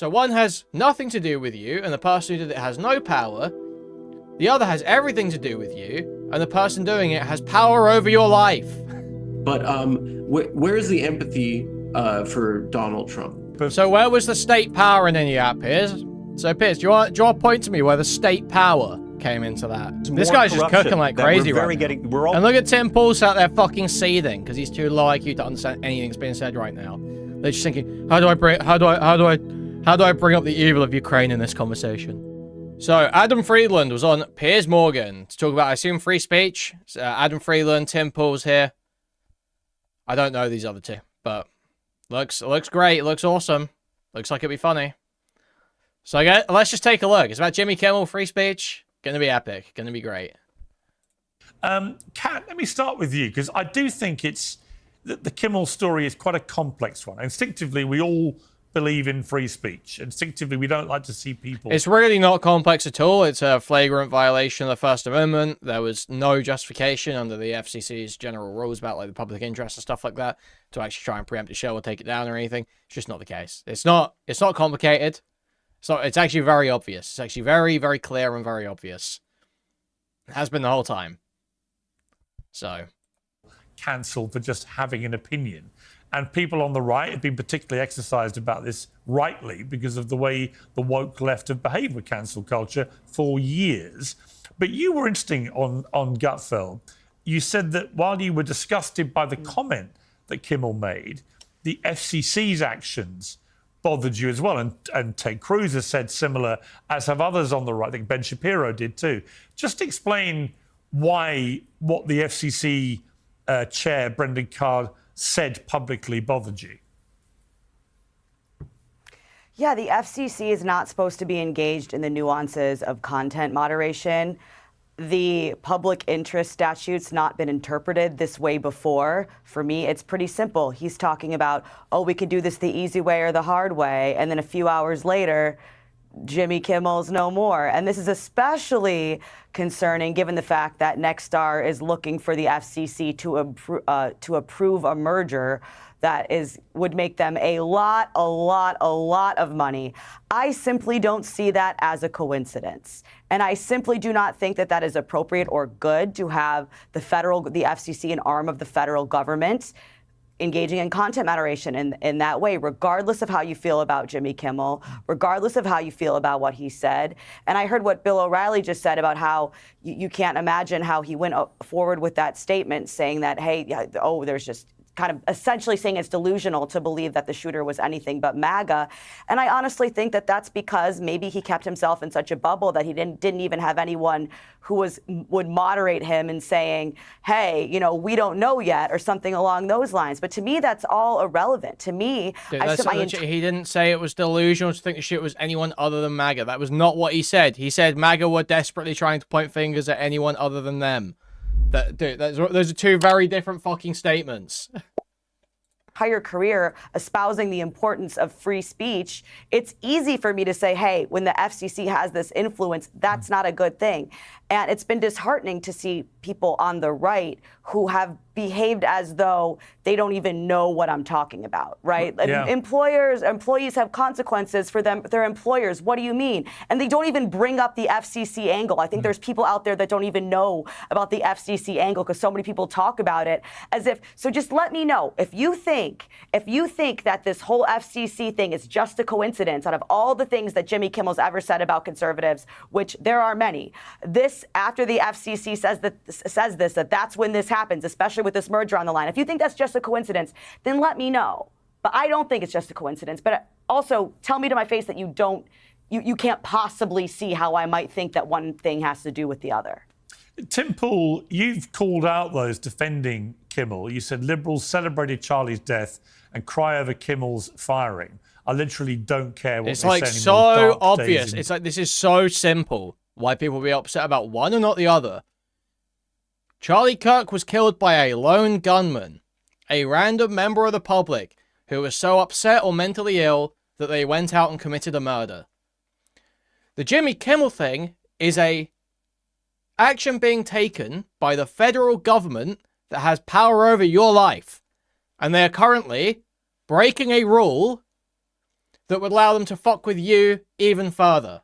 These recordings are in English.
So one has nothing to do with you, and the person who did it has no power. The other has everything to do with you, and the person doing it has power over your life. But where's the empathy for Donald Trump? So where was the state power in any of that, Piers? So Piers, do you want to point to me where the state power came into that? This guy's just cooking like crazy right now. And look at Tim Pool out there fucking seething because he's too low IQ to understand anything that's being said right now. They're just thinking, how do I bring up the evil of Ukraine in this conversation? So Adam Friedland was on Piers Morgan to talk about, I assume, free speech. So, Adam Friedland, Tim Pool's here. I don't know these other two, but looks great, looks awesome, looks like it'd be funny. So let's just take a look. It's about Jimmy Kimmel, free speech. Gonna be epic, gonna be great. Kat, let me start with you, because I do think it's the Kimmel story is quite a complex one. Instinctively, we all believe in free speech. Instinctively, we don't like to see people... It's really not complex at all. It's a flagrant violation of the First Amendment. There was no justification under the FCC's general rules about like the public interest and stuff like that to actually try and preempt the show or take it down or anything. It's just not the case. It's not complicated. So it's actually very obvious. It's actually very, very clear and very obvious. It has been the whole time. So... cancelled for just having an opinion. And people on the right have been particularly exercised about this rightly because of the way the woke left have behaved with cancel culture for years. But you were interesting on Gutfeld. You said that while you were disgusted by the comment that Kimmel made, the FCC's actions bothered you as well. And Ted Cruz has said similar, as have others on the right. I think Ben Shapiro did too. Just explain why what the FCC chair, Brendan Carr, said publicly bothered you. Yeah, the FCC is not supposed to be engaged in the nuances of content moderation. The public interest statute's not been interpreted this way before. For me, it's pretty simple. He's talking about, oh, we could do this the easy way or the hard way. And then a few hours later, Jimmy Kimmel's no more. And this is especially concerning given the fact that Nexstar is looking for the FCC to approve a merger that would make them a lot of money. I simply don't see that as a coincidence. And I simply do not think that that is appropriate or good to have the FCC, an arm of the federal government, engaging in content moderation in that way, regardless of how you feel about Jimmy Kimmel, regardless of how you feel about what he said. And I heard what Bill O'Reilly just said about how you can't imagine how he went forward with that statement saying that, hey, there's just kind of essentially saying it's delusional to believe that the shooter was anything but MAGA. And I honestly think that that's because maybe he kept himself in such a bubble that he didn't even have anyone who would moderate him and saying, hey, we don't know yet, or something along those lines. But to me, that's all irrelevant. To me, he didn't say it was delusional to think the shit was anyone other than MAGA. That was not what he said. He said MAGA were desperately trying to point fingers at anyone other than them. Those are two very different fucking statements. Entire career espousing the importance of free speech, it's easy for me to say, hey, when the FCC has this influence, that's not a good thing. And it's been disheartening to see people on the right who have behaved as though they don't even know what I'm talking about, right? Yeah. Employees have consequences for their employers. What do you mean? And they don't even bring up the FCC angle. I think there's people out there that don't even know about the FCC angle because so many people talk about it as if, so just let me know, if you think that this whole FCC thing is just a coincidence out of all the things that Jimmy Kimmel's ever said about conservatives, which there are many, after the FCC says this, that's when this happens, especially with this merger on the line. If you think that's just a coincidence, then let me know. But I don't think it's just a coincidence. But also tell me to my face that you can't possibly see how I might think that one thing has to do with the other. Tim Pool, you've called out those defending Kimmel. You said liberals celebrated Charlie's death and cry over Kimmel's firing. I literally don't care what it's like so obvious. It's like this is so simple. Why people be upset about one and not the other. Charlie Kirk was killed by a lone gunman, a random member of the public who was so upset or mentally ill that they went out and committed a murder. The Jimmy Kimmel thing is a action being taken by the federal government that has power over your life. And they are currently breaking a rule that would allow them to fuck with you even further.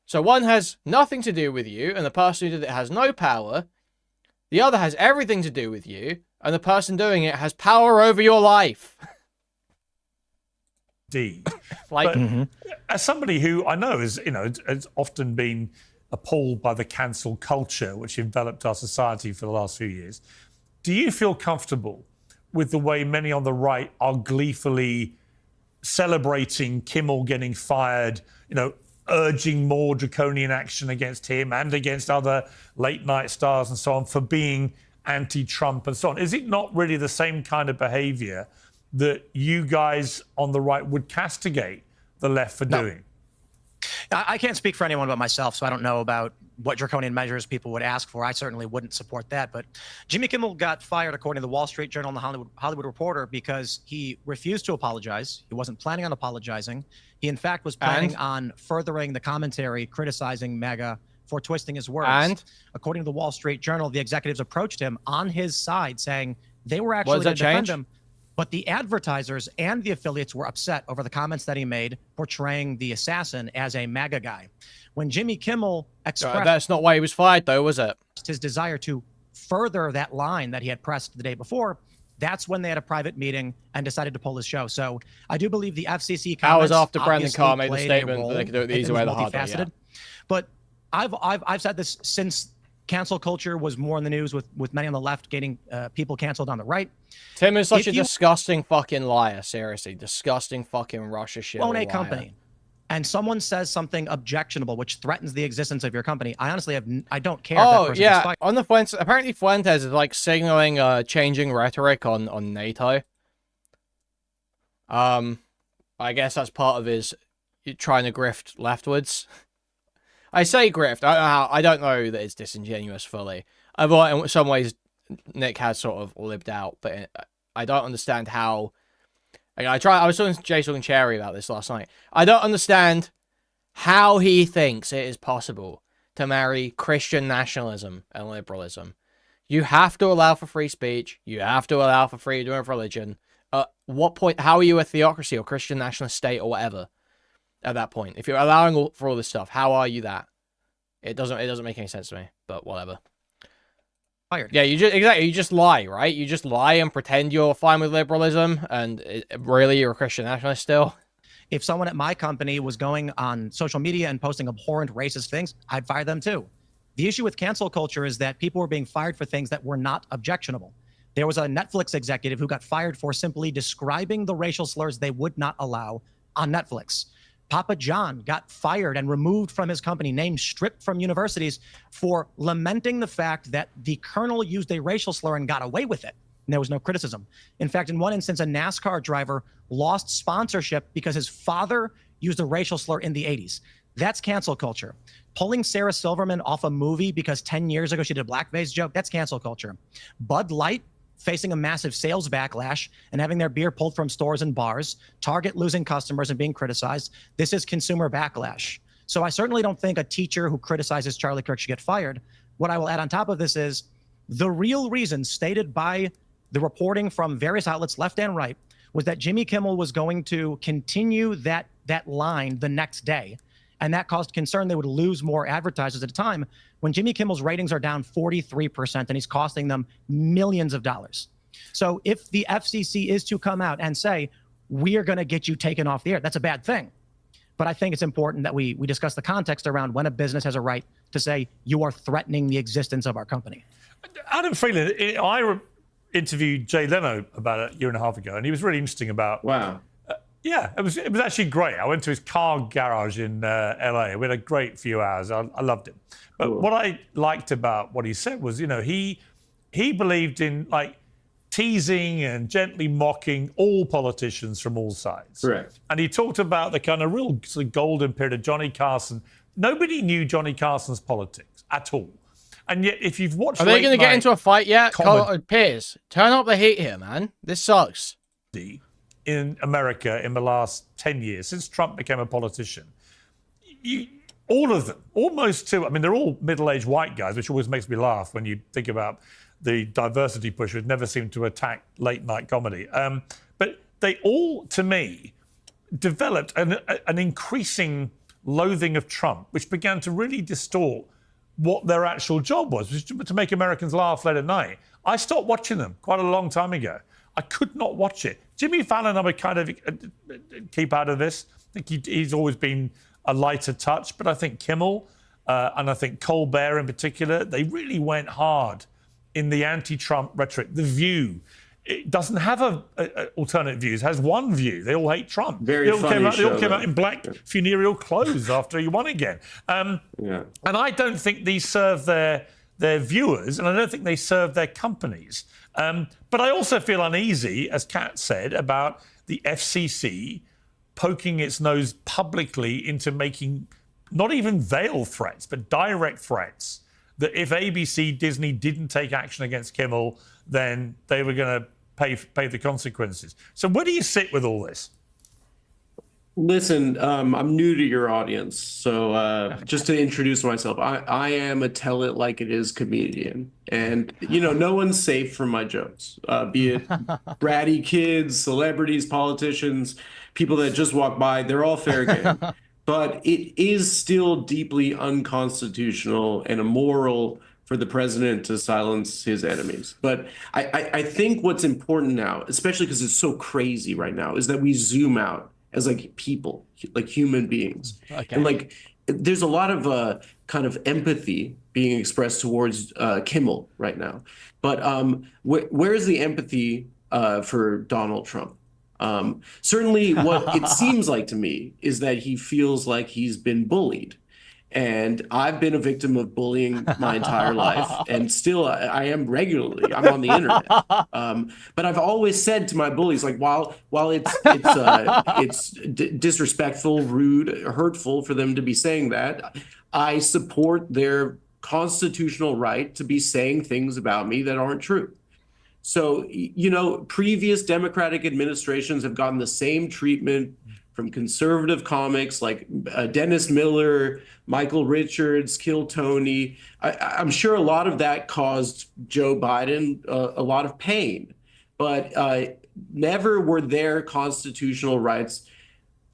So one has nothing to do with you, and the person who did it has no power. The other has everything to do with you, and the person doing it has power over your life. Indeed. Like, but as somebody who I know is, has often been appalled by the cancel culture which enveloped our society for the last few years, do you feel comfortable with the way many on the right are gleefully celebrating Kimmel getting fired, urging more draconian action against him and against other late night stars and so on for being anti-Trump and so on? Is it not really the same kind of behavior that you guys on the right would castigate the left for doing? I can't speak for anyone but myself, so I don't know about what draconian measures people would ask for. I certainly wouldn't support that. But Jimmy Kimmel got fired, according to the Wall Street Journal and the Hollywood Reporter, because he refused to apologize. He wasn't planning on apologizing. He, in fact, was planning on furthering the commentary, criticizing MAGA for twisting his words. And according to the Wall Street Journal, the executives approached him on his side, saying they were actually going to defend him. But the advertisers and the affiliates were upset over the comments that he made, portraying the assassin as a MAGA guy. When Jimmy Kimmel expressed that's not why he was fired, though, was it? His desire to further that line that he had pressed the day before, that's when they had a private meeting and decided to pull his show. So I do believe the FCC comments hours after Brandon Carr made the played a statement role. that they could do it the easy way, the hard way. Yeah. But I've said this since cancel culture was more in the news with many on the left getting people canceled on the right. Tim is such a disgusting fucking liar. Seriously, disgusting fucking Russia shit. Own a company, and someone says something objectionable which threatens the existence of your company. I honestly I don't care. Oh, if that person yeah. gets fired. On the Fuentes, apparently Fuentes is like signaling changing rhetoric on NATO. I guess that's part of his trying to grift leftwards. I say grift. I don't know that it's disingenuous fully. I thought in some ways Nick has sort of libbed out, but I don't understand how. I was talking to Jason and Cherry about this last night. I don't understand how he thinks it is possible to marry Christian nationalism and liberalism. You have to allow for free speech. You have to allow for freedom of religion. What point? How are you a theocracy or Christian nationalist state or whatever? At that point, if you're allowing for all this stuff, how are you that? It doesn't make any sense to me. But whatever. Fired. Yeah, you just lie, right? You just lie and pretend you're fine with liberalism, and really you're a Christian nationalist still. If someone at my company was going on social media and posting abhorrent racist things, I'd fire them too. The issue with cancel culture is that people were being fired for things that were not objectionable. There was a Netflix executive who got fired for simply describing the racial slurs they would not allow on Netflix. Papa John got fired and removed from his company, name stripped from universities, for lamenting the fact that the colonel used a racial slur and got away with it. And there was no criticism. In fact, in one instance, a NASCAR driver lost sponsorship because his father used a racial slur in the 80s. That's cancel culture. Pulling Sarah Silverman off a movie because 10 years ago she did a blackface joke, that's cancel culture. Bud Light facing a massive sales backlash and having their beer pulled from stores and bars, Target losing customers and being criticized. This is consumer backlash. So I certainly don't think a teacher who criticizes Charlie Kirk should get fired. What I will add on top of this is the real reason stated by the reporting from various outlets, left and right, was that Jimmy Kimmel was going to continue that line the next day. And that caused concern they would lose more advertisers at a time when Jimmy Kimmel's ratings are down 43% and he's costing them millions of dollars. So if the FCC is to come out and say, we are going to get you taken off the air, that's a bad thing. But I think it's important that we discuss the context around when a business has a right to say, you are threatening the existence of our company. Adam Friedland, I interviewed Jay Leno about a year and a half ago, and he was really interesting about... Wow. Yeah, it was actually great. I went to his car garage in LA. We had a great few hours. I loved it. But Cool. What I liked about what he said was, he believed in like teasing and gently mocking all politicians from all sides. Correct. And he talked about the kind of real sort of golden period of Johnny Carson. Nobody knew Johnny Carson's politics at all. And yet, if you've watched... Are they going to get into a fight yet? Piers, turn up the heat here, man. This sucks. In America in the last 10 years, since Trump became a politician, all of them, almost two, I mean, they're all middle-aged white guys, which always makes me laugh when you think about the diversity push, which never seemed to attack late-night comedy. But they all, to me, developed an increasing loathing of Trump, which began to really distort what their actual job was, which was to make Americans laugh late at night. I stopped watching them quite a long time ago. I could not watch it. Jimmy Fallon, I would kind of keep out of this. I think he's always been a lighter touch, but I think Kimmel and I think Colbert in particular, they really went hard in the anti-Trump rhetoric. The View, it doesn't have alternate views. It has one view. They all hate Trump. Very they all funny came show, out in black funereal clothes after he won again. And I don't think these serve their viewers, and I don't think they serve their companies. But I also feel uneasy, as Kat said, about the FCC poking its nose publicly into making not even veiled threats, but direct threats that if ABC, Disney didn't take action against Kimmel, then they were going to pay the consequences. So where do you sit with all this? Listen, I'm new to your audience, so just to introduce myself, I am a tell it like it is comedian, and no one's safe from my jokes, be it bratty kids, celebrities, politicians, people that just walk by, they're all fair game. But it is still deeply unconstitutional and immoral for the president to silence his enemies. But I think what's important now, especially because it's so crazy right now, is that we zoom out as like people, like human beings. Okay. And like there's a lot of kind of empathy being expressed towards Kimmel right now. But where's the empathy for Donald Trump? Certainly what it seems like to me is that he feels like he's been bullied. And I've been a victim of bullying my entire life, and still I am regularly. I'm on the internet, but I've always said to my bullies, like, while it's disrespectful, rude, hurtful for them to be saying that, I support their constitutional right to be saying things about me that aren't true. So, previous Democratic administrations have gotten the same treatment from conservative comics like Dennis Miller, Michael Richards, Kill Tony. I'm sure a lot of that caused Joe Biden a lot of pain, but never were their constitutional rights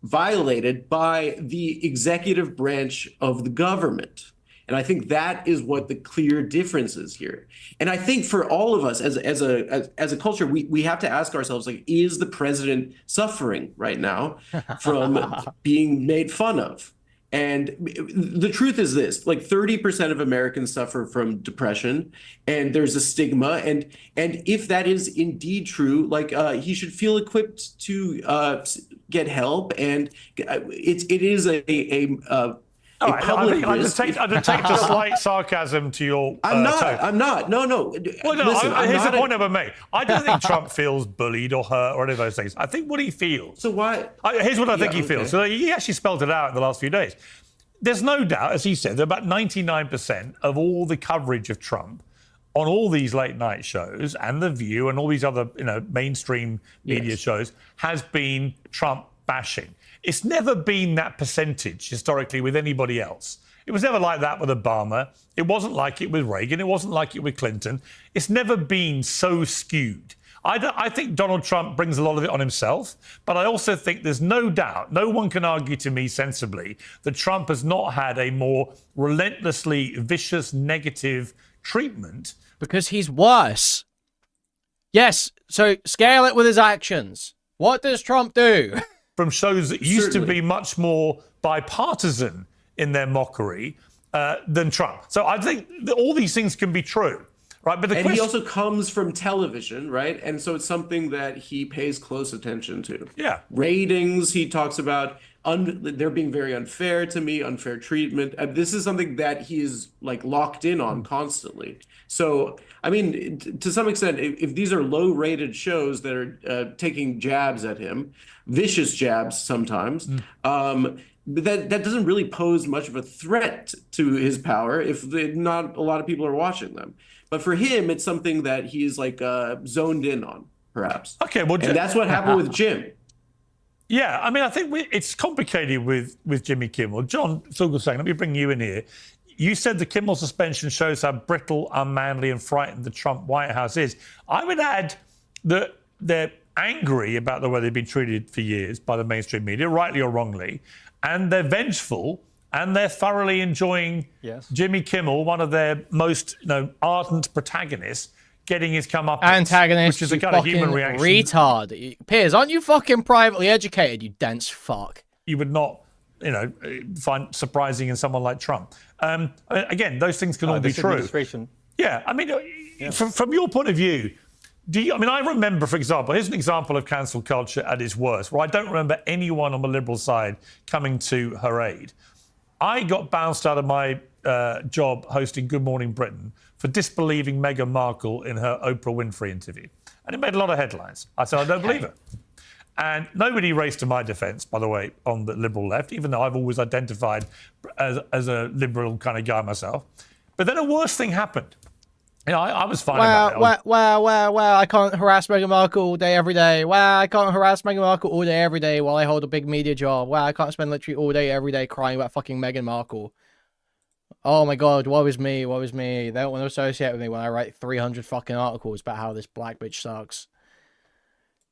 violated by the executive branch of the government. And I think that is what the clear difference is here. And I think for all of us as a culture, we have to ask ourselves, like, is the president suffering right now from being made fun of? And the truth is this, like 30% of Americans suffer from depression, and there's a stigma. And if that is indeed true, like he should feel equipped to get help. And it is a all right, I detect a slight sarcasm to your I'm not. No. Well, no, listen, here's the point I've made. I don't think Trump feels bullied or hurt or any of those things. I think what he feels. So why? Here's what I think he feels. So he actually spelled it out in the last few days. There's no doubt, as he said, that about 99% of all the coverage of Trump on all these late night shows and The View and all these other mainstream media shows has been Trump bashing. It's never been that percentage historically with anybody else. It was never like that with Obama. It wasn't like it with Reagan. It wasn't like it with Clinton. It's never been so skewed. I think Donald Trump brings a lot of it on himself, but I also think there's no doubt, no one can argue to me sensibly, that Trump has not had a more relentlessly vicious, negative treatment. Because he's worse. Yes, so scale it with his actions. What does Trump do? From shows that used to be much more bipartisan in their mockery than Trump. So I think that all these things can be true, right? But he also comes from television, right? And so it's something that he pays close attention to. Yeah. Ratings, he talks about, they're being very unfair to me, unfair treatment. This is something that he is like locked in on constantly. So, I mean, to some extent, if these are low-rated shows that are taking jabs at him, vicious jabs sometimes, that doesn't really pose much of a threat to his power if not a lot of people are watching them. But for him, it's something that he's like zoned in on, perhaps. Okay, well, and that's what happened with Jim. Yeah, I mean, I think it's complicated with Jimmy Kimmel. John Thugelsang, let me bring you in here. You said the Kimmel suspension shows how brittle, unmanly, and frightened the Trump White House is. I would add that they're angry about the way they've been treated for years by the mainstream media, rightly or wrongly, and they're vengeful, and they're thoroughly enjoying Jimmy Kimmel, one of their most ardent protagonists, getting his antagonist, which is a kind of human reaction. Retard. Piers, aren't you fucking privately educated, you dense fuck? You would not, find surprising in someone like Trump. Again, those things can all be true. Yeah, I mean, from your point of view, I remember, for example, here's an example of cancel culture at its worst, where I don't remember anyone on the Liberal side coming to her aid. I got bounced out of my job hosting Good Morning Britain for disbelieving Meghan Markle in her Oprah Winfrey interview. And it made a lot of headlines. I said, I don't believe it. And nobody raced to my defence, by the way, on the Liberal left, even though I've always identified as a Liberal kind of guy myself. But then a worse thing happened. I was fine about it. Wow, I can't harass Meghan Markle all day, every day. Wow, I can't harass Meghan Markle all day, every day while I hold a big media job. Wow, I can't spend literally all day, every day crying about fucking Meghan Markle. Oh my God, woe is me, woe is me. They don't want to associate with me when I write 300 fucking articles about how this black bitch sucks.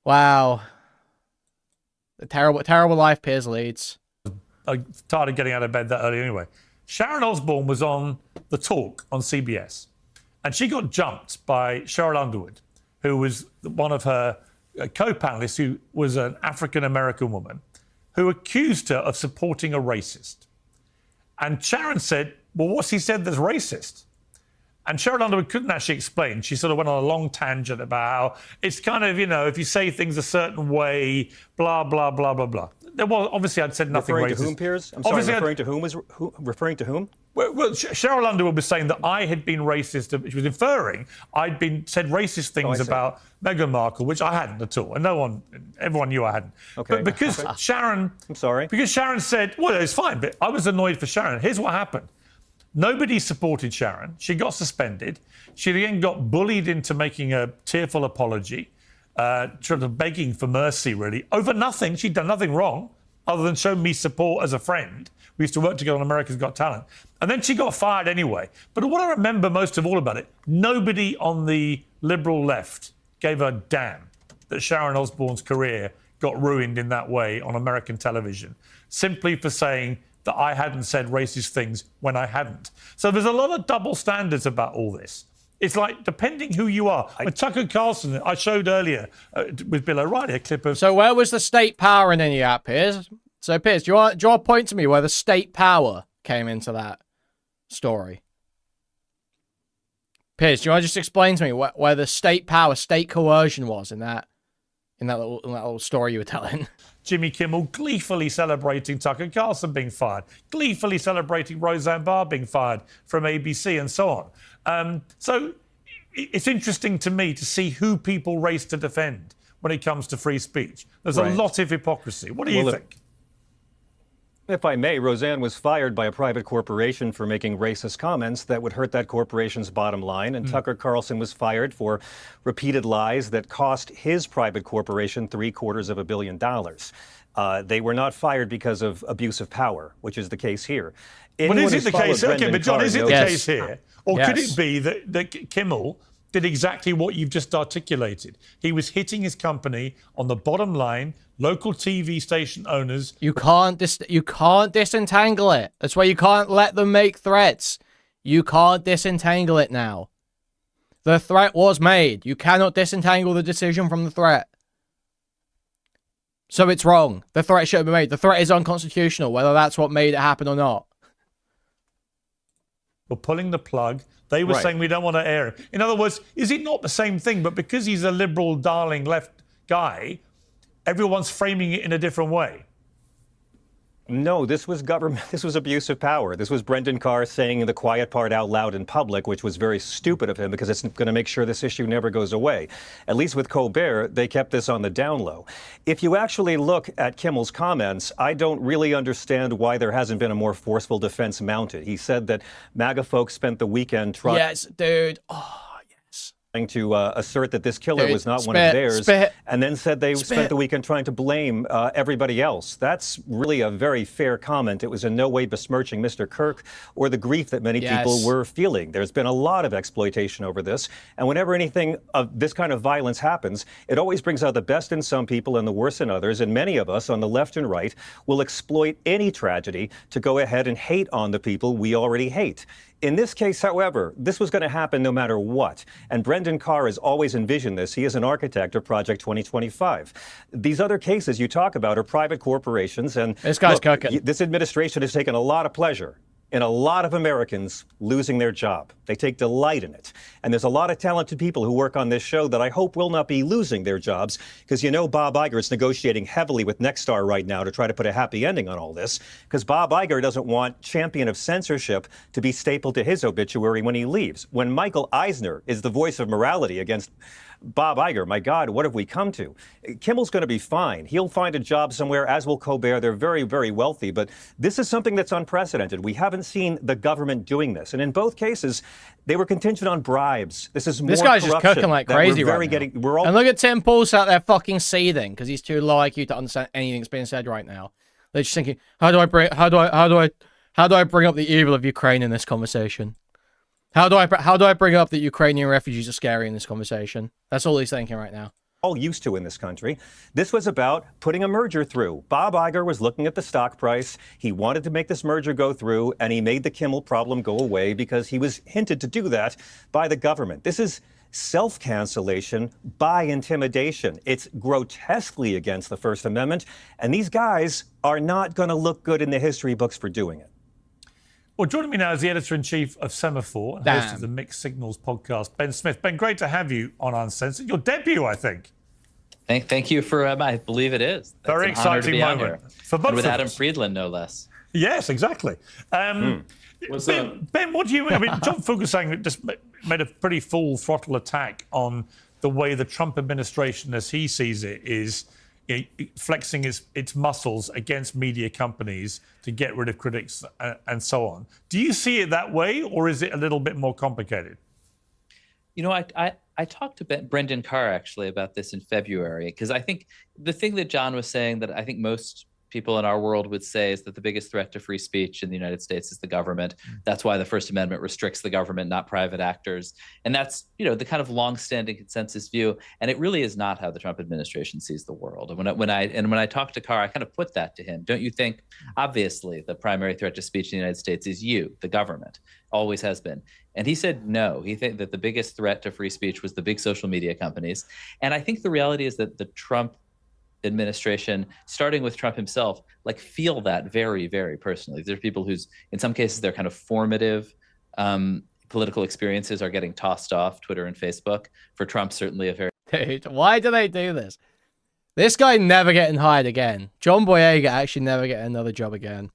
Wow. The terrible life Piers leads. I'm tired of getting out of bed that early anyway. Sharon Osbourne was on The Talk on CBS. And she got jumped by Sheryl Underwood, who was one of her co-panelists, who was an African-American woman, who accused her of supporting a racist. And Sharon said, well, what's he said that's racist? And Sheryl Underwood couldn't actually explain. She sort of went on a long tangent about how it's kind of, if you say things a certain way, blah, blah, blah, blah, blah. Well, obviously, I'd said nothing referring racist. To whom, Piers? I'm sorry, referring to whom? Well, Sheryl Underwood was saying that I had been racist. She was inferring I'd said racist things about Meghan Markle, which I hadn't at all. And everyone knew I hadn't. Okay. But because Sharon... I'm sorry. Because Sharon said, well, it's fine, but I was annoyed for Sharon. Here's what happened. Nobody supported Sharon. She got suspended. She then got bullied into making a tearful apology, sort of begging for mercy, really, over nothing. She'd done nothing wrong other than show me support as a friend. We used to work together on America's Got Talent. And then she got fired anyway. But what I remember most of all about it, nobody on the Liberal left gave a damn that Sharon Osbourne's career got ruined in that way on American television, simply for saying that I hadn't said racist things when I hadn't. So there's a lot of double standards about all this. It's like, depending who you are. Tucker Carlson, I showed earlier with Bill O'Reilly a clip of... So where was the state power in any of that, Piers? So, Piers, do you want to point to me where the state power came into that story? Piers, do you want to just explain to me where the state power, state coercion was in that little story you were telling? Jimmy Kimmel gleefully celebrating Tucker Carlson being fired, gleefully celebrating Roseanne Barr being fired from ABC, and so on. So it's interesting to me to see who people race to defend when it comes to free speech. There's a lot of hypocrisy. What do you think? If I may, Roseanne was fired by a private corporation for making racist comments that would hurt that corporation's bottom line, and Tucker Carlson was fired for repeated lies that cost his private corporation $750 million. They were not fired because of abuse of power, which is the case here. But is it the case? Okay, but John, is it the case here? Or could it be that Kimmel did exactly what you've just articulated? He was hitting his company on the bottom line, local TV station owners. You can't disentangle it. That's why you can't let them make threats. You can't disentangle it now. The threat was made. You cannot disentangle the decision from the threat. So it's wrong. The threat should have been made. The threat is unconstitutional, whether that's what made it happen or not. We're pulling the plug. They were saying we don't want to air him. In other words, is it not the same thing? But because he's a liberal, darling left guy, everyone's framing it in a different way. No, this was government. This was abuse of power. This was Brendan Carr saying the quiet part out loud in public, which was very stupid of him because it's going to make sure this issue never goes away. At least with Colbert, they kept this on the down low. If you actually look at Kimmel's comments, I don't really understand why there hasn't been a more forceful defense mounted. He said that MAGA folks spent the weekend trying... Yes, dude. Oh, yes. to assert that this killer was not one of theirs, and then said they spent the weekend trying to blame everybody else. That's really a very fair comment. It was in no way besmirching Mr. Kirk or the grief that many people were feeling. There's been a lot of exploitation over this, and whenever anything of this kind of violence happens, it always brings out the best in some people and the worst in others, and many of us on the left and right will exploit any tragedy to go ahead and hate on the people we already hate. In this case, however, this was going to happen no matter what. And Brendan Carr has always envisioned this. He is an architect of Project 2025. These other cases you talk about are private corporations. And this guy's cooking. This administration has taken a lot of pleasure in a lot of Americans losing their job. They take delight in it. And there's a lot of talented people who work on this show that I hope will not be losing their jobs, because you know Bob Iger is negotiating heavily with Nexstar right now to try to put a happy ending on all this, because Bob Iger doesn't want champion of censorship to be stapled to his obituary when he leaves. When Michael Eisner is the voice of morality against Bob Iger, my God, what have we come to? Kimmel's going to be fine. He'll find a job somewhere, as will Colbert. They're very, very wealthy. But this is something that's unprecedented. We haven't seen the government doing this. And in both cases, they were contingent on bribes. This is more This guy's just cooking like crazy right now. We're all... And look at Tim Pulse out there fucking seething because he's too low IQ to understand anything that's being said right now. They're just thinking, how do I bring up the evil of Ukraine in this conversation? How do I bring up that Ukrainian refugees are scary in this conversation? That's all he's thinking right now. All used to in this country. This was about putting a merger through. Bob Iger was looking at the stock price. He wanted to make this merger go through, and he made the Kimmel problem go away because he was hinted to do that by the government. This is self-cancellation by intimidation. It's grotesquely against the First Amendment, and these guys are not going to look good in the history books for doing it. Well, joining me now is the editor-in-chief of Semaphore and host of the Mixed Signals podcast, Ben Smith. Ben, great to have you on Uncensored. Your debut, I think. Thank you for, I believe it is. That's very exciting moment. For both with Adam Friedland, no less. Yes, exactly. What's up? Ben, what do you... I mean, John Fugelsang just made a pretty full throttle attack on the way the Trump administration, as he sees it, is flexing its muscles against media companies to get rid of critics and so on. Do you see it that way, or is it a little bit more complicated? You know, I talked to Brendan Carr actually about this in February, because I think the thing that John was saying that I think most people in our world would say is that the biggest threat to free speech in the United States is the government. That's why the First Amendment restricts the government, not private actors. And that's, the kind of longstanding consensus view. And it really is not how the Trump administration sees the world. And when I talked to Carr, I kind of put that to him. Don't you think, obviously, the primary threat to speech in the United States is you, the government, always has been. And he said no. He think that the biggest threat to free speech was the big social media companies. And I think the reality is that the Trump administration, starting with Trump himself, feel that very, very personally. There are people whose, in some cases, their kind of formative political experiences are getting tossed off Twitter and Facebook. For Trump, certainly a very... Dude, why do they do this? This guy never getting hired again. John Boyega actually never getting another job again.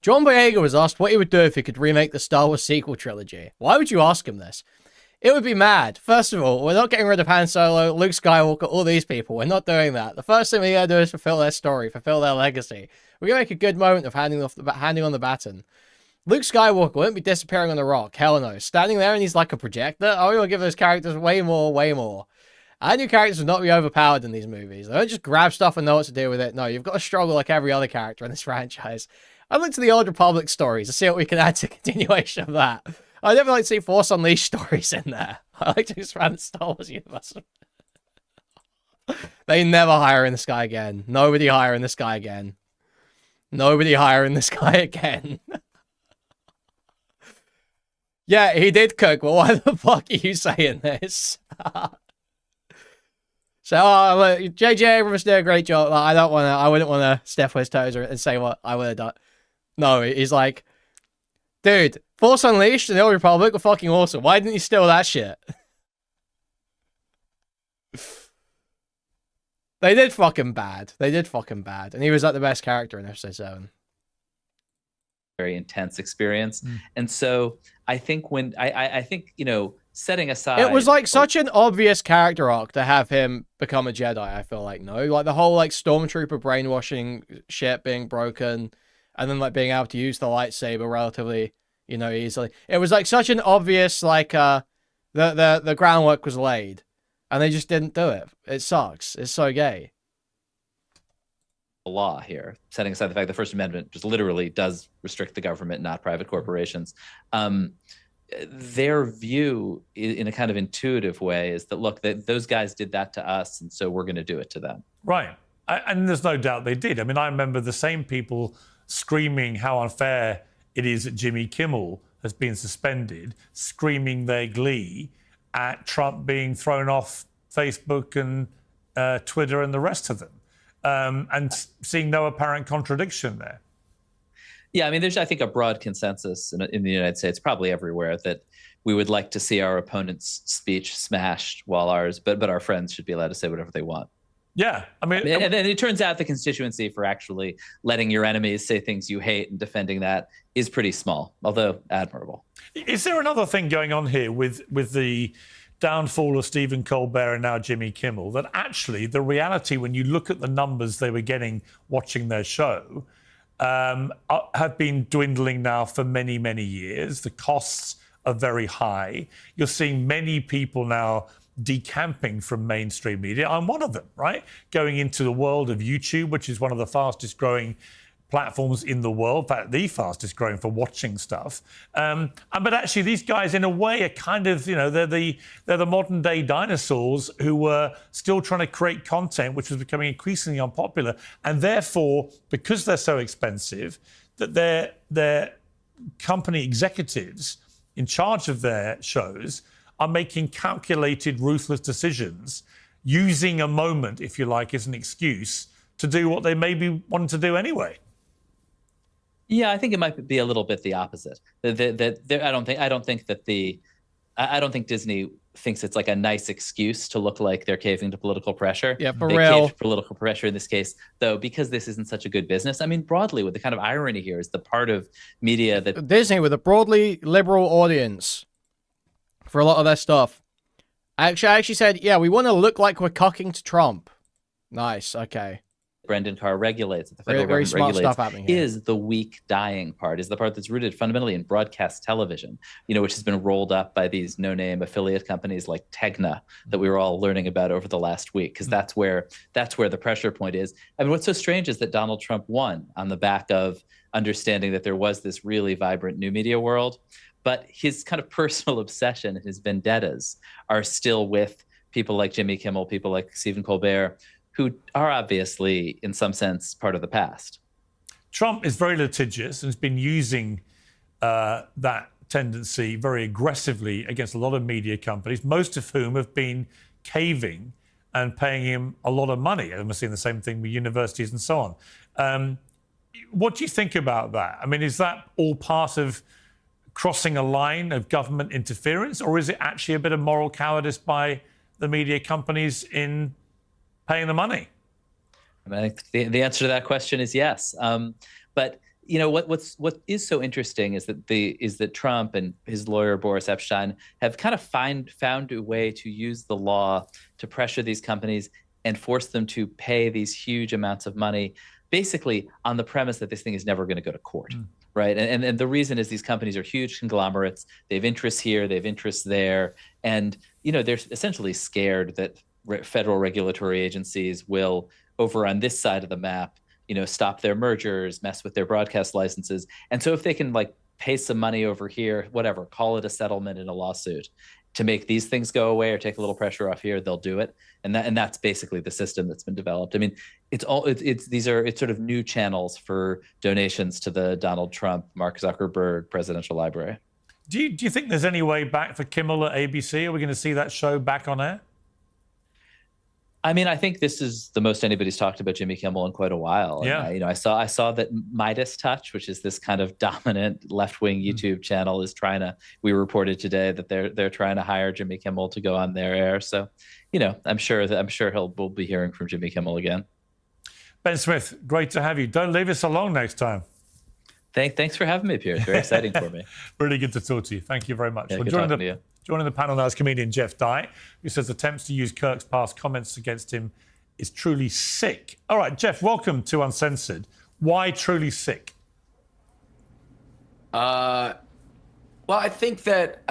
John Boyega was asked what he would do if he could remake the Star Wars sequel trilogy. Why would you ask him this? It would be mad. First of all, we're not getting rid of Han Solo, Luke Skywalker, all these people. We're not doing that. The first thing we're going to do is fulfill their story, fulfill their legacy. We're going to make a good moment of handing on the baton. Luke Skywalker won't be disappearing on the rock. Hell no. Standing there and he's like a projector. Oh, we'll give those characters way more, way more. Our new characters will not be overpowered in these movies. They don't just grab stuff and know what to do with it. No, you've got to struggle like every other character in this franchise. I looked to the Old Republic stories to see what we can add to continuation of that. I never like to see Force Unleashed stories in there. I like to expand the Star Wars universe. They never hiring this guy again. Nobody hiring this guy again. Nobody hiring this guy again. Yeah, he did cook, but why the fuck are you saying this? So, J.J. Abrams did a great job. I wouldn't want to step on his toes and say what I would have done. No, he's like, dude, Force Unleashed and the Old Republic were fucking awesome. Why didn't you steal that shit? They did fucking bad. They did fucking bad. And he was like the best character in episode 7. Very intense experience. And so I think I think, setting aside... It was like such an obvious character arc to have him become a Jedi, I feel like, no? Like the whole Stormtrooper brainwashing shit being broken and then being able to use the lightsaber relatively, easily. It was such an obvious The groundwork was laid, and they just didn't do it. It sucks. It's so gay. Law here, setting aside the fact the First Amendment just literally does restrict the government, not private corporations. Their view in a kind of intuitive way is that, look, those guys did that to us, and so we're going to do it to them. Right. And there's no doubt they did. I mean, I remember the same people screaming how unfair it is that Jimmy Kimmel has been suspended, screaming their glee at Trump being thrown off Facebook and Twitter and the rest of them. And seeing no apparent contradiction there. Yeah, I mean, there's, I think, a broad consensus in the United States, probably everywhere, that we would like to see our opponent's speech smashed while but our friends should be allowed to say whatever they want. Yeah, I mean, and it turns out the constituency for actually letting your enemies say things you hate and defending that is pretty small, although admirable. Is there another thing going on here with the downfall of Stephen Colbert and now Jimmy Kimmel, that actually the reality, when you look at the numbers they were getting watching their show, have been dwindling now for many, many years. The costs are very high. You're seeing many people now decamping from mainstream media. I'm one of them, right? Going into the world of YouTube, which is one of the fastest growing platforms in the world, in fact, the fastest growing for watching stuff. But actually, these guys, in a way, are kind of, they're the modern day dinosaurs who were still trying to create content, which was becoming increasingly unpopular. And therefore, because they're so expensive, that their company executives in charge of their shows are making calculated, ruthless decisions, using a moment, if you like, as an excuse to do what they maybe wanted to do anyway. Yeah, I think it might be a little bit the opposite. I don't think Disney thinks it's like a nice excuse to look like they're caving to political pressure. Yeah, for they real. caved to political pressure in this case, though, because this isn't such a good business. I mean, broadly, with the kind of irony here is the part of media that Disney, with a broadly liberal audience for a lot of their stuff, actually said, yeah, we want to look like we're cocking to Trump. Nice, okay. Brendan Carr regulates, that the federal Very government smart regulates, stuff happening here. is the weak, dying part, is the part that's rooted fundamentally in broadcast television, which has been rolled up by these no-name affiliate companies like Tegna that we were all learning about over the last week, because that's where the pressure point is. I mean, what's so strange is that Donald Trump won on the back of understanding that there was this really vibrant new media world, but his kind of personal obsession and his vendettas are still with people like Jimmy Kimmel, people like Stephen Colbert, who are obviously, in some sense, part of the past. Trump is very litigious and has been using that tendency very aggressively against a lot of media companies, most of whom have been caving and paying him a lot of money. I'm seeing the same thing with universities and so on. What do you think about that? I mean, is that all part of crossing a line of government interference, or is it actually a bit of moral cowardice by the media companies in paying the money? I mean, I think the answer to that question is yes. But what is so interesting is that Trump and his lawyer Boris Epshteyn have kind of found a way to use the law to pressure these companies and force them to pay these huge amounts of money, basically on the premise that this thing is never going to go to court. Right. And the reason is these companies are huge conglomerates. They have interests here, they have interests there. And, they're essentially scared that federal regulatory agencies will, over on this side of the map, stop their mergers, mess with their broadcast licenses. And so if they can pay some money over here, whatever, call it a settlement in a lawsuit to make these things go away or take a little pressure off here, they'll do it. And that's basically the system that's been developed. I mean, it's sort of new channels for donations to the Donald Trump, Mark Zuckerberg presidential library. Do you think there's any way back for Kimmel at ABC? Are we going to see that show back on air? I mean, I think this is the most anybody's talked about Jimmy Kimmel in quite a while. Yeah. And, I saw that Midas Touch, which is this kind of dominant left-wing YouTube channel, is we reported today that they're trying to hire Jimmy Kimmel to go on their air. So, I'm sure we'll be hearing from Jimmy Kimmel again. Ben Smith, great to have you. Don't leave us alone next time. Thanks for having me, Piers. Very exciting for me. Really good to talk to you. Thank you very much. Yeah, good talking to you. Joining the panel now is comedian Jeff Dye, who says attempts to use Kirk's past comments against him is truly sick. All right, Jeff, welcome to Uncensored. Why truly sick? Well, I think that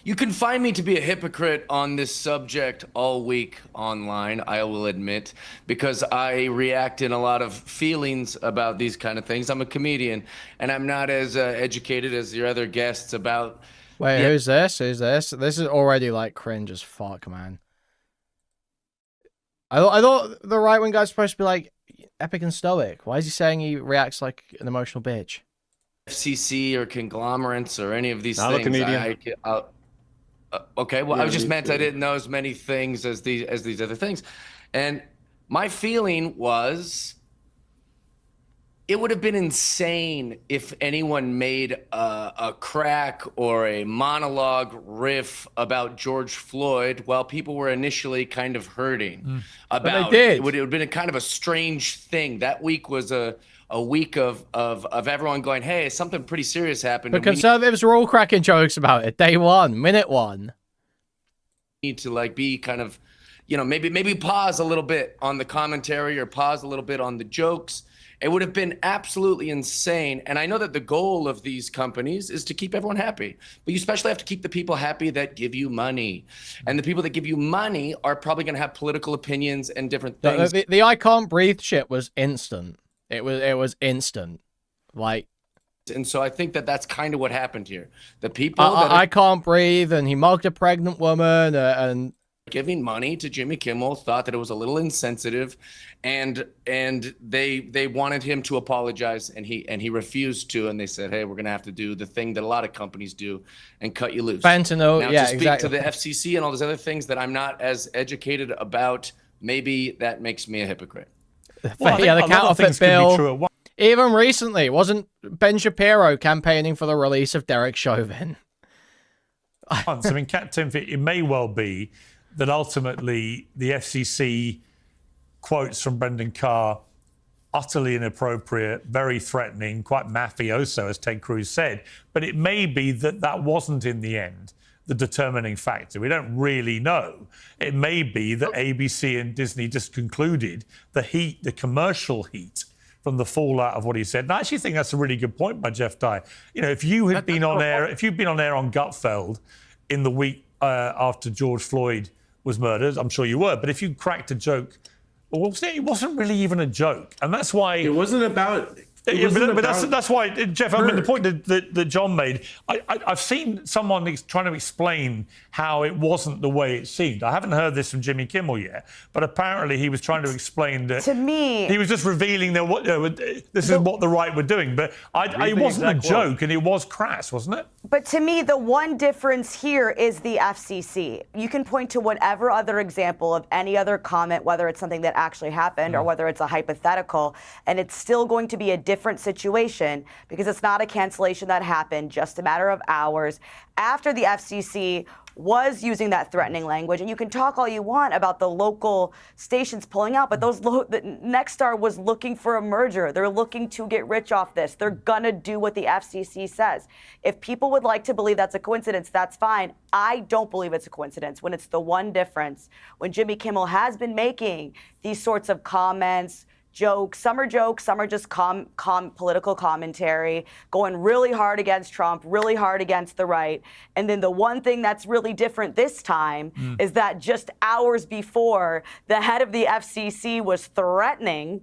You can find me to be a hypocrite on this subject all week online, I will admit, because I react in a lot of feelings about these kind of things. I'm a comedian, and I'm not as educated as your other guests about... Wait, who's this? Who's this? This is already, like, cringe as fuck, man. I thought the right-wing guy's supposed to be, like, epic and stoic. Why is he saying he reacts like an emotional bitch? FCC or conglomerates or any of these I'm things. a comedian. Okay, well, Yeah, I just me meant too. I didn't know as many things as these other things. And my feeling was it would have been insane if anyone made a crack or a monologue riff about George Floyd while people were initially kind of hurting about it. It would have been a kind of a strange thing. That week was a week of everyone going, hey, something pretty serious happened. But conservatives were all cracking jokes about it. Day one, minute one. Need to like be kind of, you know, maybe pause a little bit on the commentary or pause a little bit on the jokes. It would have been absolutely insane. And I know that the goal of these companies is to keep everyone happy, but you especially have to keep the people happy that give you money. And the people that give you money are probably going to have political opinions and different things. The I can't breathe shit was instant. It was instant. Like, and so I think that that's kind of what happened here. The people that I can't breathe, and he mugged a pregnant woman, and giving money to Jimmy Kimmel thought that it was a little insensitive, and they wanted him to apologize, and he refused to, and they said, hey, we're gonna have to do the thing that a lot of companies do and cut you loose. fentanyl. Now, Yeah, to speak exactly. to the FCC and all those other things that I'm not as educated about, maybe that makes me a hypocrite. Well, yeah, the counterfeit bill. True. Even recently, wasn't Ben Shapiro campaigning for the release of Derek Chauvin? I mean, Captain, it may well be that ultimately the FCC quotes from Brendan Carr utterly inappropriate, very threatening, quite mafioso, as Ted Cruz said. But it may be that that wasn't in the end the determining factor. We don't really know. It may be that ABC and Disney just concluded the commercial heat from the fallout of what he said. And I actually think that's a really good point by Jeff Dye. You know, if you had been on air, if you'd been on air on Gutfeld in the week after George Floyd was murdered, I'm sure you were, but if you cracked a joke, well, it wasn't really even a joke. And that's why... It wasn't about... That's why, Jeff, I mean, the point that John made, I've seen someone trying to explain how it wasn't the way it seemed. I haven't heard this from Jimmy Kimmel yet, but apparently he was trying to explain that. To me, he was just revealing that this is what the right were doing. But it wasn't a joke, and it was crass, wasn't it? But to me, the one difference here is the FCC. You can point to whatever other example of any other comment, whether it's something that actually happened or whether it's a hypothetical, and it's still going to be a different situation because it's not a cancellation that happened just a matter of hours after the FCC was using that threatening language. And you can talk all you want about the local stations pulling out, but Nexstar was looking for a merger. They're looking to get rich off this. They're gonna do what the FCC says. If people would like to believe that's a coincidence, that's fine. I don't believe it's a coincidence when it's the one difference. When Jimmy Kimmel has been making these sorts of comments, jokes, some are just political commentary, going really hard against Trump, really hard against the right. And then the one thing that's really different this time is that just hours before, the head of the FCC was threatening.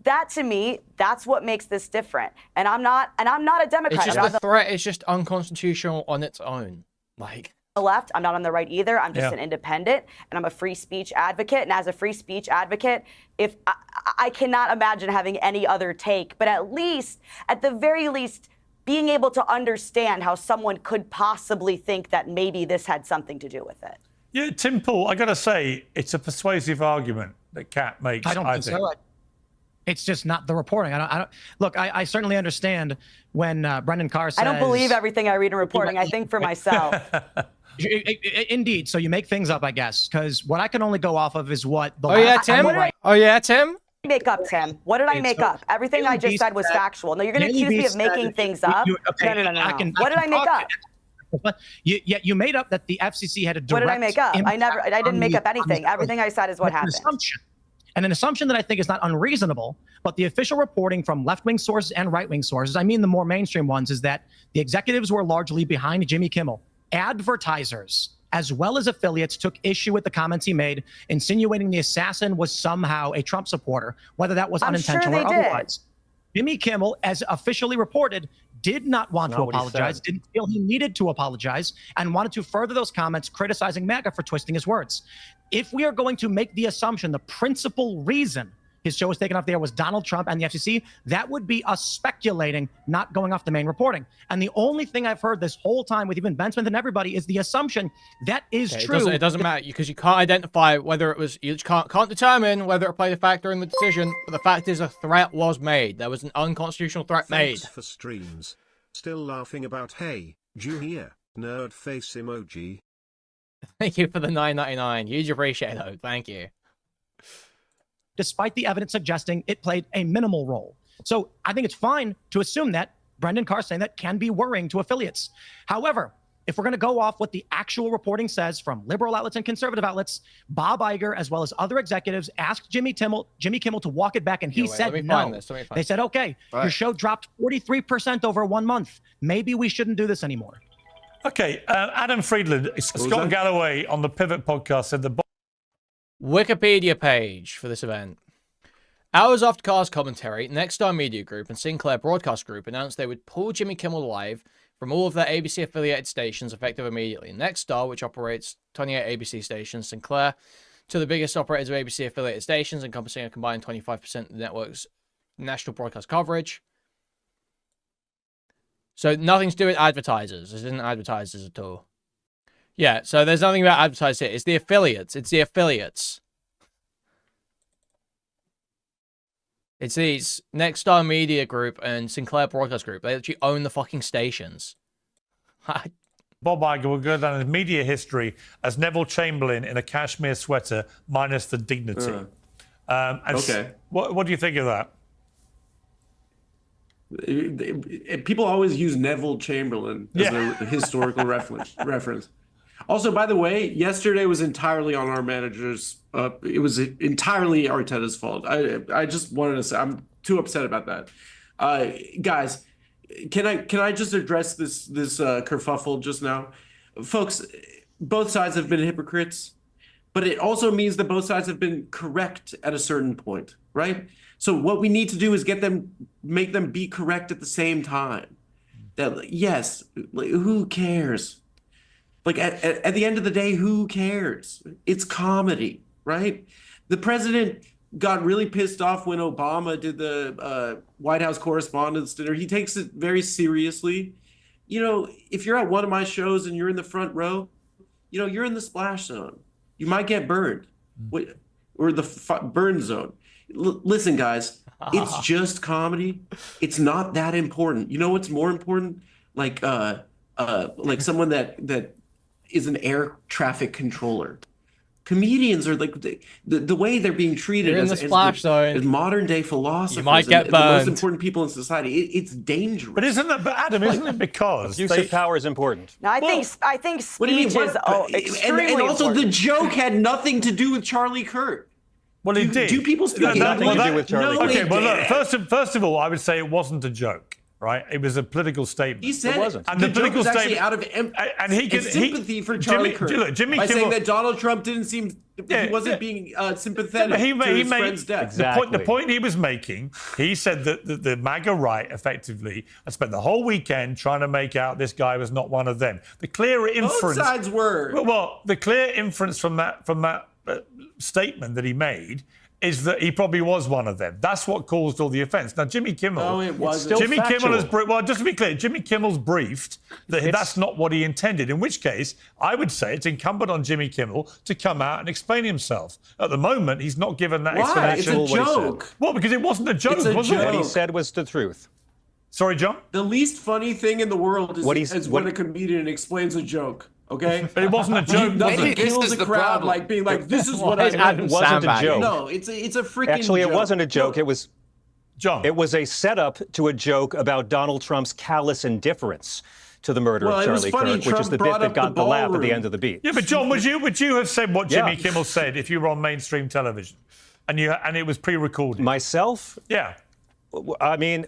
That to me, that's what makes this different. And I'm not a Democrat. It's just a threat. It's just unconstitutional on its own. Like. The left, I'm not on the right either. I'm just an independent, and I'm a free speech advocate. And as a free speech advocate, if I cannot imagine having any other take, but at the very least, being able to understand how someone could possibly think that maybe this had something to do with it. Yeah, Tim Pool, I got to say, it's a persuasive argument that Kat makes. I don't think so. It's just not the reporting. I don't look. I certainly understand when Brendan Carr says. I don't believe everything I read in reporting. I think for myself. Indeed. So you make things up, I guess, because what I can only go off of is what the. Oh yeah, Tim. Oh yeah, Tim. Make up, Tim. What did I make up? Everything I just said was factual. No, you're going to accuse me of making things up. No. What did I make up? You made up that the FCC had a direct. What did I make up? I didn't make up anything. Everything I said is what happened. An assumption that I think is not unreasonable, but the official reporting from left-wing sources and right-wing sources, I mean the more mainstream ones, is that the executives were largely behind Jimmy Kimmel advertisers as well as affiliates took issue with the comments he made, insinuating the assassin was somehow a Trump supporter, whether that was unintentional or otherwise. Jimmy Kimmel, as officially reported, did not want to apologize, didn't feel he needed to apologize, and wanted to further those comments criticizing MAGA for twisting his words. If we are going to make the assumption the principal reason his show was taken off the air was Donald Trump and the FCC, that would be us speculating, not going off the main reporting. And the only thing I've heard this whole time with even Ben Smith and everybody is the assumption that is true. It doesn't matter because you can't identify whether it was, you can't determine whether it played a factor in the decision, but the fact is a threat was made. There was an unconstitutional threat made. Thanks for streams. Still laughing about hey, Junior, nerd face emoji. Thank you for the $9.99. Huge appreciate it. Thank you. Despite the evidence suggesting it played a minimal role. So I think it's fine to assume that Brendan Carr saying that can be worrying to affiliates. However, if we're going to go off what the actual reporting says from liberal outlets and conservative outlets, Bob Iger, as well as other executives, asked Jimmy Kimmel to walk it back, and he said no. They said, okay, your show dropped 43% over 1 month. Maybe we shouldn't do this anymore. Okay, Adam Friedland, Scott Galloway on the Pivot podcast said the Wikipedia page for this event. Hours after Carr's commentary, Nexstar Media Group and Sinclair Broadcast Group announced they would pull Jimmy Kimmel Live from all of their ABC-affiliated stations effective immediately. Nexstar, which operates 28 ABC stations, Sinclair, to the biggest operators of ABC-affiliated stations, encompassing a combined 25% of the network's national broadcast coverage. So nothing to do with advertisers. This isn't advertisers at all. Yeah, so there's nothing about advertisers here. It's the affiliates. It's the affiliates. It's these Nexstar Media Group and Sinclair Broadcast Group. They actually own the fucking stations. Bob Iger will go down in media history as Neville Chamberlain in a cashmere sweater minus the dignity. Okay. What do you think of that? People always use Neville Chamberlain as a historical reference. Also, by the way, yesterday was entirely on our managers. It was entirely Arteta's fault. I just wanted to say I'm too upset about that. Guys, can I just address this kerfuffle just now? Folks, both sides have been hypocrites, but it also means that both sides have been correct at a certain point, right? So what we need to do is make them be correct at the same time. That yes, who cares? Like at the end of the day, who cares? It's comedy, right? The president got really pissed off when Obama did the White House Correspondents' Dinner. He takes it very seriously. You know, if you're at one of my shows and you're in the front row, you know, you're in the splash zone. You might get burned, or the burn zone. Listen, guys, it's just comedy. It's not that important. You know what's more important? Like someone that is an air traffic controller. Comedians are like the way they're being treated as modern day philosophers. You might get the burned. most important people in society. It's dangerous. But Adam, isn't it because abuse of power is important? No, I think speech is extremely and also important. the joke had nothing to do with Charlie Kirk. Well, it did. Do people speak nothing to do with Charlie Kirk? Okay, well, look, first of all, I would say it wasn't a joke. Right, it was a political statement. He said it wasn't. And the political statement out of sympathy for Charlie Kirk Jimmy by Kimmel, saying that Donald Trump didn't seem he wasn't being sympathetic to his friend's death. Exactly. The point he was making, he said that the MAGA right effectively had spent the whole weekend trying to make out this guy was not one of them. The clear inference. Both sides were. Well, the clear inference from that statement that he made is that he probably was one of them. That's what caused all the offence. Now, Jimmy Kimmel... No, it wasn't. Jimmy Kimmel has... Well, just to be clear, Jimmy Kimmel's briefed that that's not what he intended, in which case, I would say it's incumbent on Jimmy Kimmel to come out and explain himself. At the moment, he's not given that explanation. It's a joke. Well, because it wasn't a joke, was it? What he said was the truth. Sorry, John? The least funny thing in the world is when a comedian explains a joke. Okay, but it wasn't a joke. Nothing kills the crowd like being like, "This is what I meant." It wasn't a joke. No, it's a freaking. Actually, joke. It wasn't a joke. No. It was. John. It was a setup to a joke about Donald Trump's callous indifference to the murder of Charlie Kirk, which is the bit that got the laugh at the end of the beat. Yeah, but John, would you have said what Jimmy Kimmel said if you were on mainstream television, and it was pre-recorded? Myself? Yeah. I mean,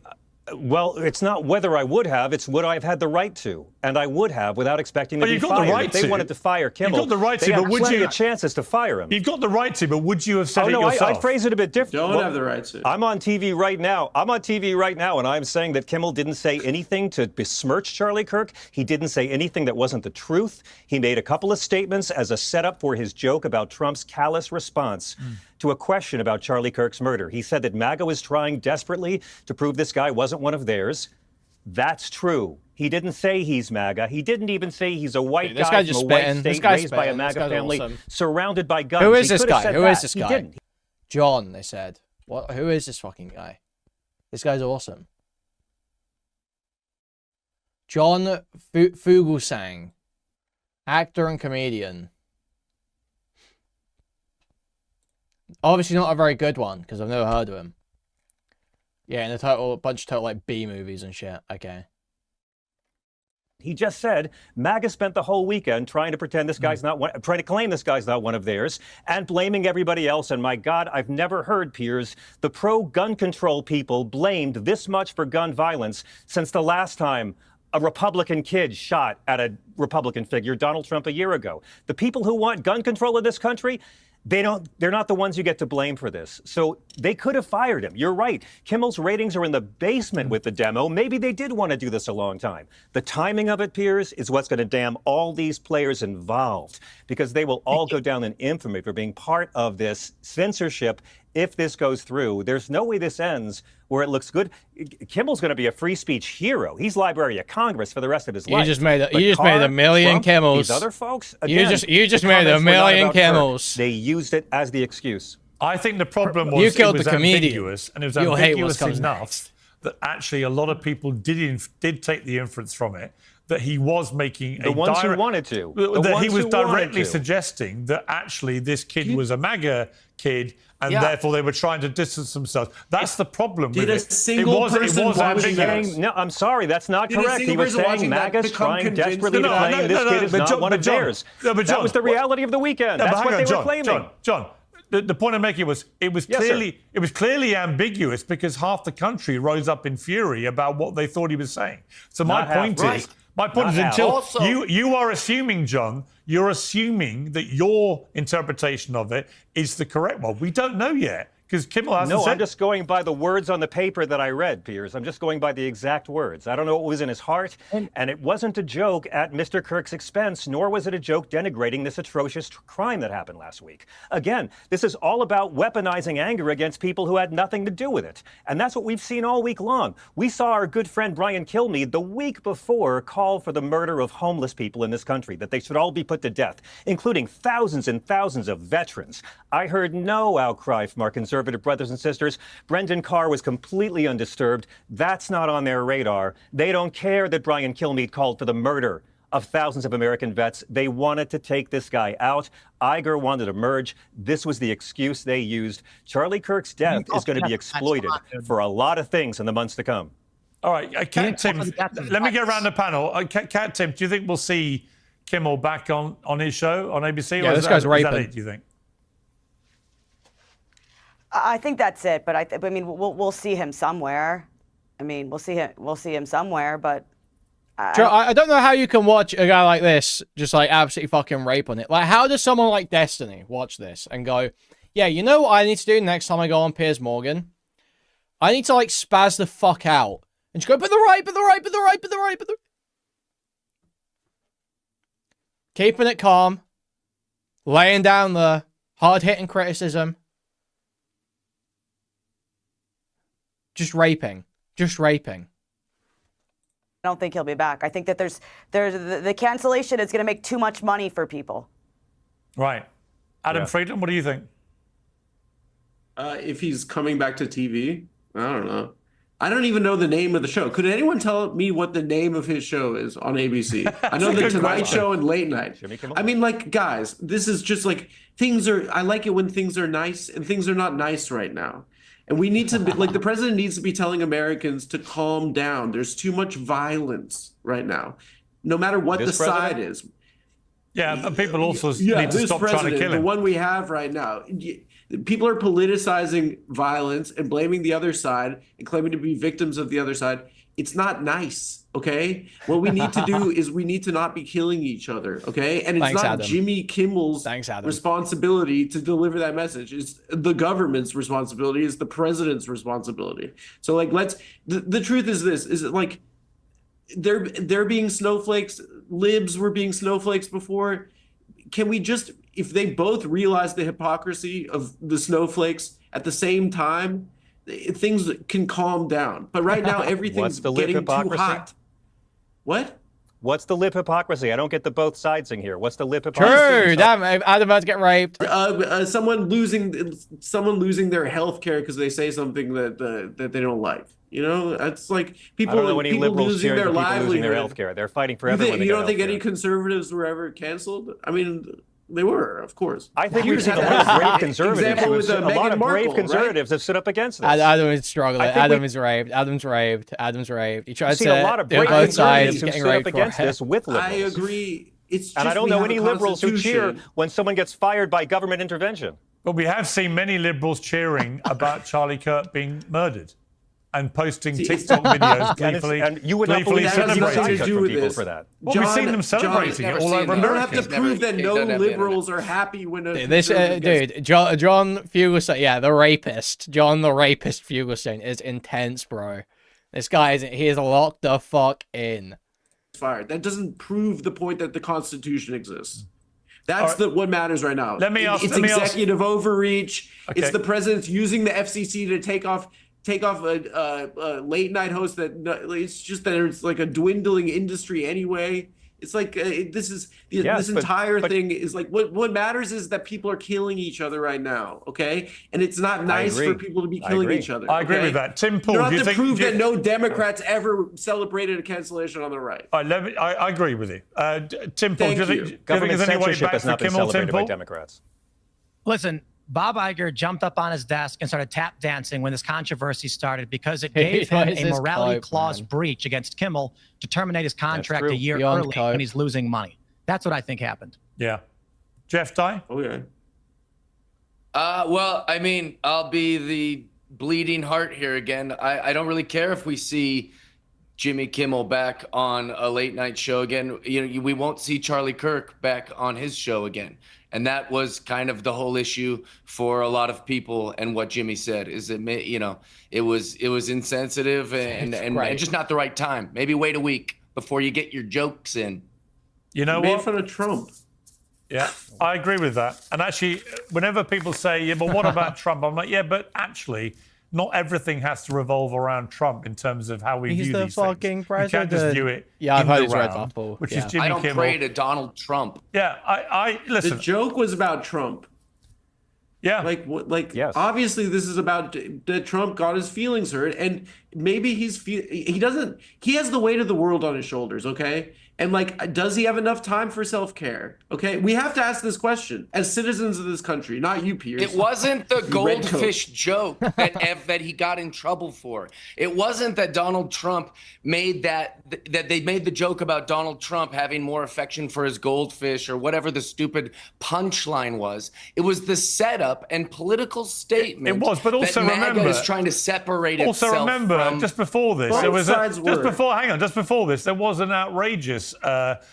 Well, it's not whether I would have, it's would I have had the right to. And I would have without expecting to be fired. Got the right if they wanted to fire Kimmel, you've got the right they to, had but would plenty you of chances to fire him. You've got the right to, but would you have said it yourself? I'd phrase it a bit different. Don't have the right to. I'm on TV right now. And I'm saying that Kimmel didn't say anything to besmirch Charlie Kirk. He didn't say anything that wasn't the truth. He made a couple of statements as a setup for his joke about Trump's callous response to a question about Charlie Kirk's murder. He said that MAGA was trying desperately to prove this guy wasn't one of theirs. That's true. He didn't say he's MAGA. He didn't even say he's a white guy from a white state raised by a MAGA family, surrounded by guns. Who is this guy? Who is this guy? John, they said. What? Who is this fucking guy? This guy's awesome. John Fugelsang, actor and comedian. Obviously not a very good one, because I've never heard of him. Yeah, and a bunch of total like B movies and shit. Okay. He just said MAGA spent the whole weekend trying to pretend this guy's trying to claim this guy's not one of theirs and blaming everybody else. And my God, I've never heard, Piers, the pro-gun control people blamed this much for gun violence since the last time a Republican kid shot at a Republican figure, Donald Trump, a year ago. The people who want gun control in this country, they're not the ones you get to blame for this. So they could have fired him. You're right. Kimmel's ratings are in the basement with the demo. Maybe they did want to do this a long time. The timing of it, Piers, is what's going to damn all these players involved, because they will all go down in infamy for being part of this censorship. If this goes through, there's no way this ends where it looks good. Kimmel's going to be a free speech hero. He's Library of Congress for the rest of his life. You just made a million Trump, Kimmels. These other folks, again, you just made a million Kimmels. They used it as the excuse. I think the problem was you killed it was the comedian. ambiguous, and it was ambiguous enough that actually a lot of people did take the inference from it that he was making the ones who wanted to. That he was directly suggesting that actually this kid was a MAGA kid, and therefore they were trying to distance themselves. That's the problem with it. It was ambiguous. No, I'm sorry, that's not correct. He was saying MAGA's trying desperately to claim this kid is not one of theirs. That was the reality of the weekend. That's what they were claiming. John, the point I'm making was it was clearly ambiguous because half the country rose up in fury about what they thought he was saying. So my point is until you are assuming, John, you're assuming that your interpretation of it is the correct one. We don't know yet. Because Kimmel hasn't said... I'm just going by the words on the paper that I read, Piers. I'm just going by the exact words. I don't know what was in his heart, and it wasn't a joke at Mr. Kirk's expense, nor was it a joke denigrating this atrocious crime that happened last week. Again, this is all about weaponizing anger against people who had nothing to do with it. And that's what we've seen all week long. We saw our good friend Brian Kilmeade the week before call for the murder of homeless people in this country, that they should all be put to death, including thousands and thousands of veterans. I heard no outcry from our conservative brothers and sisters. Brendan Carr was completely undisturbed. That's not on their radar. They don't care that Brian Kilmeade called for the murder of thousands of American vets. They wanted to take this guy out. Iger wanted to merge. This was the excuse they used. Charlie Kirk's death is going to be exploited for a lot of things in the months to come. All right, Cat Tim, let me get around the panel. Cat Tim, do you think we'll see Kimmel back on his show on ABC? Yeah, this guy's raping. Is that it, do you think? I think that's it, but I mean, we'll see him somewhere. I mean, we'll see him somewhere, but I don't know how you can watch a guy like this just like absolutely fucking rape on it. Like, how does someone like Destiny watch this and go, yeah, you know what I need to do next time I go on Piers Morgan? I need to like spaz the fuck out and just go, but the right. Keeping it calm, laying down the hard-hitting criticism. Just raping. I don't think he'll be back. I think that there's the cancellation is going to make too much money for people. Right. Adam Friedland, what do you think? If he's coming back to TV, I don't know. I don't even know the name of the show. Could anyone tell me what the name of his show is on ABC? I know the Tonight Show and Late Night. I mean, like, guys, this is just like I like it when things are nice and things are not nice right now. And we need to be, like, the president needs to be telling Americans to calm down. There's too much violence right now, no matter what the side is. Yeah, but people also need to stop trying to kill him. The one we have right now. People are politicizing violence and blaming the other side and claiming to be victims of the other side. It's not nice, okay? What we need to do is we need to not be killing each other, okay? And it's not Adam. Jimmy Kimmel's responsibility to deliver that message. It's the government's responsibility. It's the president's responsibility. So like, the truth is this, is it like they're being snowflakes, libs were being snowflakes before. Can we just, if they both realize the hypocrisy of the snowflakes at the same time, things can calm down. But right now, everything's getting too hot. What? What's the lip hypocrisy? I don't get the both sidesing here. What's the lip hypocrisy? True. Damn, Adam about to get raped. Someone losing their health care because they say something that they don't like. You know, it's like people losing their livelihood. Losing their health care. They're fighting for everyone. You don't think any conservatives were ever canceled? I mean, they were, of course. I think we've seen a lot of brave conservatives. A lot of brave conservatives have stood up against this. Adam is struggling. Adam is raped. Adam's raped. Adam's raped. He tried to a lot of brave both sides who stood up against this with liberals. I agree. It's just and I don't know any liberals who cheer when someone gets fired by government intervention. But we have seen many liberals cheering about Charlie Kirk being murdered and posting TikTok videos gleefully. And you would not believe nothing to do with this for that. Well, we've seen them celebrating it all over America. You don't have to prove that no liberals are happy when a dude, John Fugelsang, the rapist, John the rapist Fugelsang is intense, bro. This guy he is locked the fuck in. Fired. That doesn't prove the point that the Constitution exists. That's what matters right now. It's executive overreach. Okay. It's the president's using the FCC to take off a late night host it's just that it's like a dwindling industry anyway. It's like this entire thing is like what matters is that people are killing each other right now, okay? And it's not nice for people to be killing each other. I agree with that. Tim Pool, you don't have to prove that no Democrats ever celebrated a cancellation on the right. I agree with you. Tim Pool, do you think there's any way back for Kimmel, Tim Pool? Democrats. Listen, Bob Iger jumped up on his desk and started tap dancing when this controversy started because it gave him a morality clause breach against Kimmel to terminate his contract a year early when he's losing money. That's what I think happened. Yeah. Jeff Dye? Okay. Well, I mean, I'll be the bleeding heart here again. I don't really care if we see Jimmy Kimmel back on a late night show again. We won't see Charlie Kirk back on his show again. And that was kind of the whole issue for a lot of people. And what Jimmy said is that, it was insensitive and just not the right time. Maybe wait a week before you get your jokes in. You know what? Made fun of Trump. Yeah, I agree with that. And actually, whenever people say, yeah, but what about Trump? I'm like, yeah, but actually, not everything has to revolve around Trump in terms of how we view these things. He's the fucking president. You can't just view it I've heard his round, red bubble. Which is Jimmy I don't Kimmel. pray to Donald Trump. Yeah, I listen. The joke was about Trump. Yeah. Yes. Obviously this is about that Trump got his feelings hurt, and maybe he has the weight of the world on his shoulders, okay? And does he have enough time for self-care? Okay, we have to ask this question as citizens of this country, not you, Piers. It wasn't the goldfish joke that he got in trouble for. It wasn't that Donald Trump made that they made the joke about Donald Trump having more affection for his goldfish or whatever the stupid punchline was. It was the setup and political statement. It was, but also that remember, MAGA is trying to separate itself. Also remember, just before this, there was just before this, there was an outrageous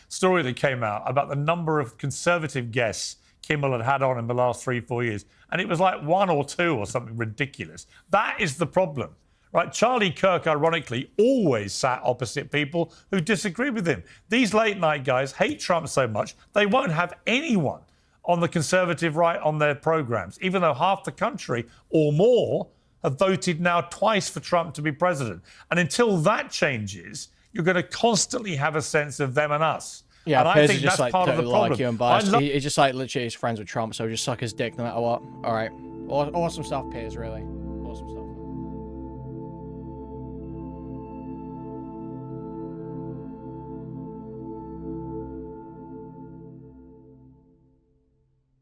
story that came out about the number of conservative guests Kimmel had on in the last 3-4 years. And it was like 1 or 2 or something ridiculous. That is the problem, right? Charlie Kirk, ironically, always sat opposite people who disagree with him. These late night guys hate Trump so much, they won't have anyone on the conservative right on their programs, even though half the country or more have voted now twice for Trump to be president. And until that changes, you're going to constantly have a sense of them and us. Yeah, and I think that's part of the problem. Like you and biased. He's just literally he's friends with Trump, so just suck his dick no matter what. All right. Awesome stuff, Piers, really.